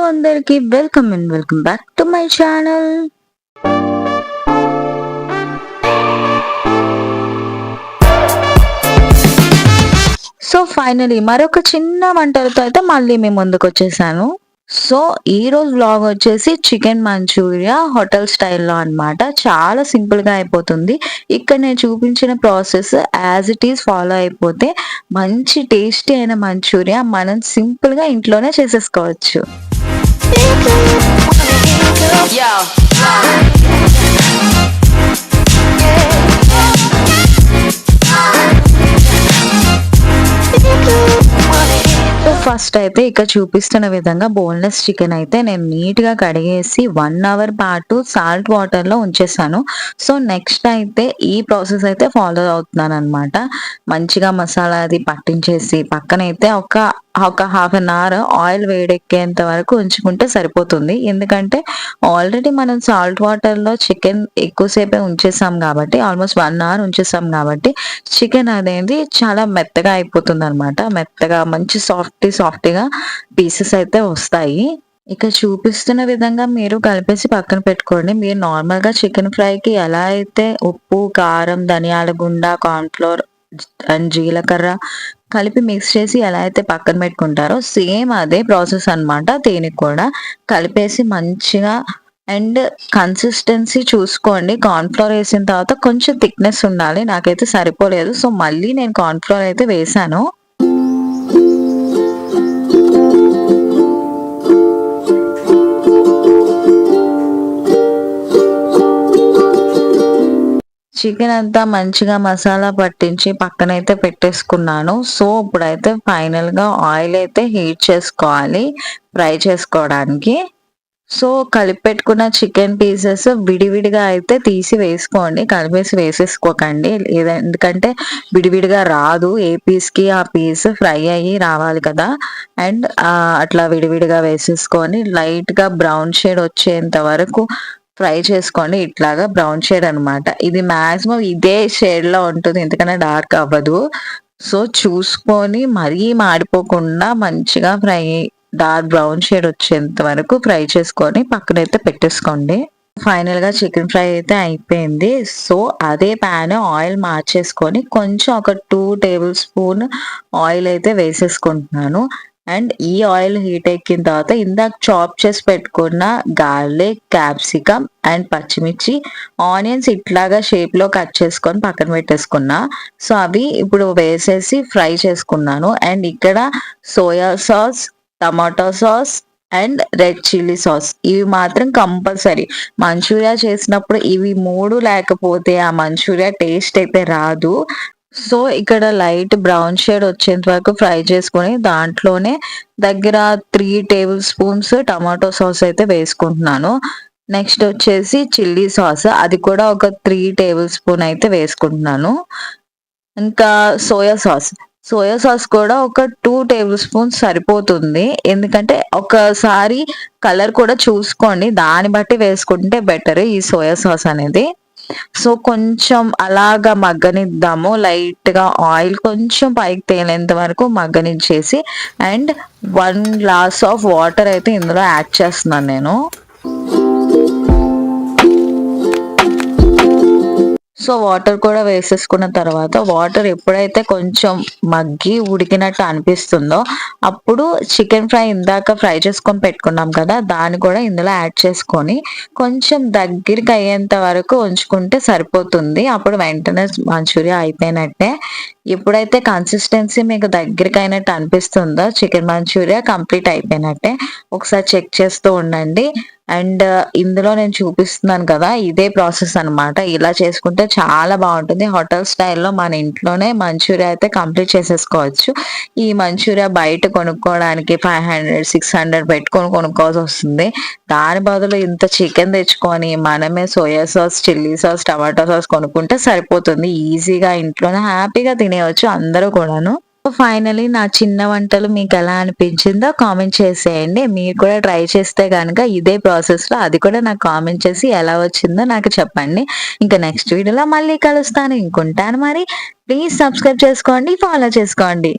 అందరికి welcome back to my channel. So finally మరొక చిన్న వంటలతో అయితే మళ్ళీ మేము ముందుకు వచ్చేసాను. సో ఈ రోజు వ్లాగ్ వచ్చేసి చికెన్ మంచూరియా హోటల్ స్టైల్లో అన్నమాట. చాలా సింపుల్ గా అయిపోతుంది. ఇక్కడ నేను చూపించిన process as it is follow అయిపోతే మంచి టేస్టీ అయిన మంచూరియా మనం సింపుల్ గా ఇంట్లోనే చేసేసుకోవచ్చు. ఫస్ట్ అయితే ఇక్కడ చూపిస్తున్న విధంగా బోన్లెస్ చికెన్ అయితే నేను నీట్ గా కడిగేసి 1 అవర్ పాటు సాల్ట్ వాటర్ లో ఉంచేసాను. సో నెక్స్ట్ అయితే ఈ ప్రాసెస్ అయితే ఫాలో అవుతున్నాను అనమాట. మంచిగా మసాలా అది పట్టించేసి పక్కనైతే ఒక హాఫ్ అన్ అవర్ ఆయిల్ వేడెక్కేంత వరకు ఉంచుకుంటే సరిపోతుంది. ఎందుకంటే ఆల్రెడీ మనం సాల్ట్ వాటర్ లో చికెన్ ఎక్కువసేపే ఉంచేసాం కాబట్టి, ఆల్మోస్ట్ 1 అవర్ ఉంచేసాం కాబట్టి చికెన్ అనేది చాలా మెత్తగా అయిపోతుంది అనమాట. మెత్తగా మంచి సాఫ్టీగా పీసెస్ అయితే వస్తాయి. ఇక చూపిస్తున్న విధంగా మీరు కలిపేసి పక్కన పెట్టుకోండి. మీరు నార్మల్ గా చికెన్ ఫ్రైకి ఎలా అయితే ఉప్పు, కారం, ధనియాల గుండ, కార్న్‌ఫ్లోర్ అండ్ జీలకర్ర కలిపి మిక్స్ చేసి ఎలా అయితే పక్కన పెట్టుకుంటారో సేమ్ అదే ప్రాసెస్ అన్నమాట. దీనికి కూడా కలిపేసి మంచిగా అండ్ కన్సిస్టెన్సీ చూసుకోండి. కార్న్‌ఫ్లోర్ వేసిన తర్వాత కొంచెం థిక్నెస్ ఉండాలి. నాకైతే సరిపోలేదు. సో మళ్ళీ నేను కార్న్‌ఫ్లోర్ అయితే వేసాను. చికెన్ అంతా మంచిగా మసాలా పట్టించి పక్కనైతే పెట్టేసుకున్నాను. సో ఇప్పుడైతే ఫైనల్ గా ఆయిల్ అయితే హీట్ చేసుకోవాలి ఫ్రై చేసుకోవడానికి. సో కలిపి పెట్టుకున్న చికెన్ పీసెస్ విడివిడిగా అయితే తీసి వేసుకోండి, కలిపేసి వేసేసుకోకండి. ఎందుకంటే విడివిడిగా రాదు, ఏ పీస్ కి ఆ పీస్ ఫ్రై అయ్యి రావాలి కదా. అండ్ అట్లా విడివిడిగా వేసేసుకొని లైట్ గా బ్రౌన్ షేడ్ వచ్చేంత వరకు ఫ్రై చేసుకోండి. ఇట్లాగా బ్రౌన్ షేడ్ అనమాట. ఇది మాక్సిమం ఇదే షేడ్ లో ఉంటుంది, ఎందుకంటే డార్క్ అవ్వదు. సో చూసుకొని మరీ మాడిపోకుండా మంచిగా డార్క్ బ్రౌన్ షేడ్ వచ్చేంత వరకు ఫ్రై చేసుకొని పక్కనైతే పెట్టేసుకోండి. ఫైనల్ గా చికెన్ ఫ్రై అయితే అయిపోయింది. సో అదే ప్యాన్ ఆయిల్ మార్చేసుకొని కొంచెం ఒక 2 టేబుల్ స్పూన్ ఆయిల్ అయితే వేసేసుకుంటున్నాను. అండ్ ఈ ఆయిల్ హీట్ ఎక్కిన తర్వాత ఇందాక చాప్ చేసి పెట్టుకున్న గార్లిక్, క్యాప్సికమ్ అండ్ పచ్చిమిర్చి, ఆనియన్స్ ఇట్లాగా షేప్ లో కట్ చేసుకొని పక్కన పెట్టేసుకున్నా. సో అవి ఇప్పుడు వేసేసి ఫ్రై చేసుకున్నాను. అండ్ ఇక్కడ soya sauce, tomato sauce and red chilli sauce ఇవి మాత్రం కంపల్సరీ. మంచూరియా చేసినప్పుడు ఇవి 3 లేకపోతే ఆ మంచూరియా టేస్ట్ అయితే రాదు. సో ఇక్కడ లైట్ బ్రౌన్ షేడ్ వచ్చేంత వరకు ఫ్రై చేసుకుని దాంట్లోనే దగ్గర 3 టేబుల్ స్పూన్స్ టమాటో సాస్ అయితే వేసుకుంటున్నాను. నెక్స్ట్ వచ్చేసి చిల్లీ సాస్, అది కూడా ఒక 3 టేబుల్ స్పూన్ అయితే వేసుకుంటున్నాను. ఇంకా సోయా సాస్ కూడా ఒక 2 టేబుల్ స్పూన్స్ సరిపోతుంది. ఎందుకంటే ఒకసారి కలర్ కూడా చూసుకోండి, దాన్ని బట్టి వేసుకుంటే బెటర్ ఈ సోయా సాస్ అనేది. సో కొంచెం అలాగా మగ్గనిద్దాము. లైట్ గా ఆయిల్ కొంచెం పైకి తేలేంత వరకు మగ్గనిచ్చేసి అండ్ 1 గ్లాస్ ఆఫ్ వాటర్ అయితే ఇందులో యాడ్ చేస్తున్నాను నేను. సో వాటర్ కూడా వేసేసుకున్న తర్వాత వాటర్ ఎప్పుడైతే కొంచెం మగ్గి ఉడికినట్టు అనిపిస్తుందో అప్పుడు చికెన్ ఫ్రై ఇందాక ఫ్రై చేసుకొని పెట్టుకున్నాం కదా, దాన్ని కూడా ఇందులో యాడ్ చేసుకొని కొంచెం దగ్గరికి అయ్యేంత వరకు ఉంచుకుంటే సరిపోతుంది. అప్పుడు వెంటనే మంచూరియా అయిపోయినట్టే. ఎప్పుడైతే కన్సిస్టెన్సీ మీకు దగ్గరికి అయినట్టు అనిపిస్తుందో చికెన్ మంచూరియా కంప్లీట్ అయిపోయినట్టే. ఒకసారి చెక్ చేస్తూ ఉండండి. అండ్ ఇందులో నేను చూపిస్తున్నాను కదా, ఇదే ప్రాసెస్ అనమాట. ఇలా చేసుకుంటే చాలా బాగుంటుంది. హోటల్ స్టైల్లో మన ఇంట్లోనే మంచూరియా అయితే కంప్లీట్ చేసేసుకోవచ్చు. ఈ మంచూరియా బయట కొనుక్కోవడానికి 500-600 పెట్టుకొని కొనుక్కోవాల్సి వస్తుంది. దాని బదులు ఇంత చికెన్ తెచ్చుకొని మనమే soya sauce, chilli sauce, tomato sauce కొనుక్కుంటే సరిపోతుంది. ఈజీగా ఇంట్లోనే హ్యాపీగా తినేయవచ్చు అందరూ కూడాను. ఫైనలీ నా చిన్న వంటలు మీకు ఎలా అనిపించిందో కామెంట్ చేసేయండి. మీరు కూడా ట్రై చేస్తే కనుక ఇదే ప్రాసెస్ లో అది కూడా నాకు కామెంట్ చేసి ఎలా వచ్చిందో నాకు చెప్పండి. ఇంకా నెక్స్ట్ వీడియోలో మళ్ళీ కలుస్తాను. ఇంకుంటాను మరి. ప్లీజ్ సబ్స్క్రైబ్ చేసుకోండి, ఫాలో చేసుకోండి.